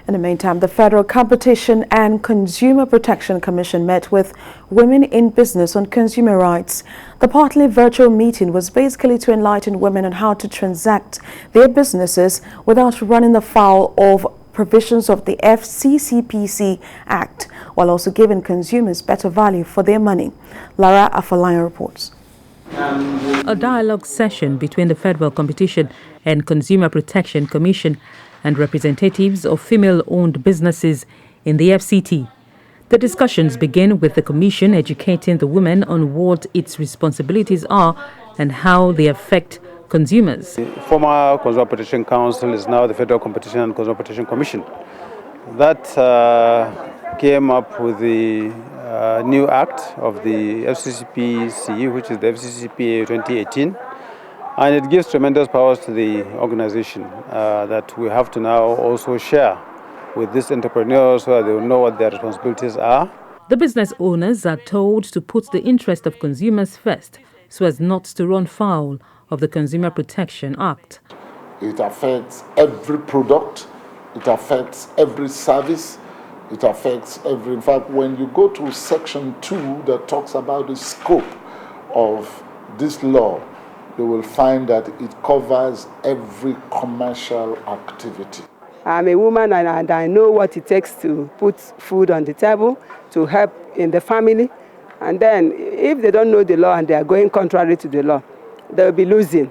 In the meantime, the Federal Competition and Consumer Protection Commission met with women in business on consumer rights. The partly virtual meeting was basically to enlighten women on how to transact their businesses without running afoul of provisions of the FCCPC Act, while also giving consumers better value for their money. Lara Afolayan reports. A dialogue session between the Federal Competition and Consumer Protection Commission and representatives of female-owned businesses in the FCT. The discussions begin with the Commission educating the women on what its responsibilities are and how they affect consumers. The former Consumer Protection Council is now the Federal Competition and Consumer Protection Commission. That came up with the new act of the FCCPC, which is the FCCPA 2018, and it gives tremendous powers to the organization that we have to now also share with these entrepreneurs so that they will know what their responsibilities are. The business owners are told to put the interest of consumers first so as not to run foul of the Consumer Protection Act. It affects every product, it affects every service, it affects every... In fact, when you go to Section 2 that talks about the scope of this law, you will find that it covers every commercial activity. I'm a woman and I know what it takes to put food on the table, to help in the family. And then if they don't know the law and they are going contrary to the law, they'll be losing.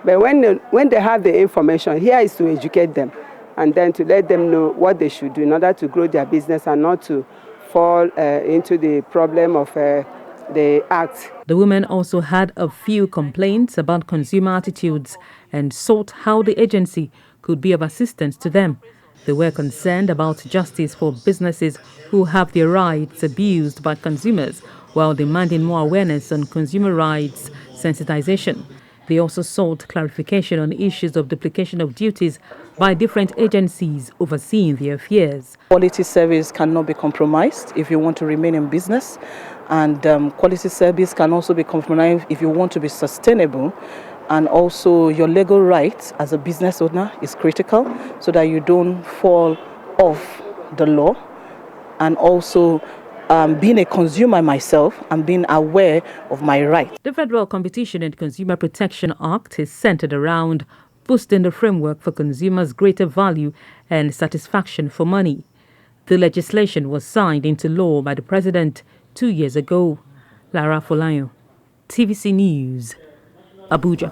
But when they have the information, here is to educate them and then to let them know what they should do in order to grow their business and not to fall into the problem of the act. The women also had a few complaints about consumer attitudes and sought how the agency could be of assistance to them. They were concerned about justice for businesses who have their rights abused by consumers while demanding more awareness on consumer rights sensitization. They also sought clarification on issues of duplication of duties by different agencies overseeing their affairs. Quality service cannot be compromised if you want to remain in business, and quality service can also be compromised if you want to be sustainable. And also your legal rights as a business owner is critical so that you don't fall off the law. And also being a consumer myself and being aware of my rights. The Federal Competition and Consumer Protection Act is centered around boosting the framework for consumers' greater value and satisfaction for money. The legislation was signed into law by the President 2 years ago. Lara Afolayan, TVC News, Abuja.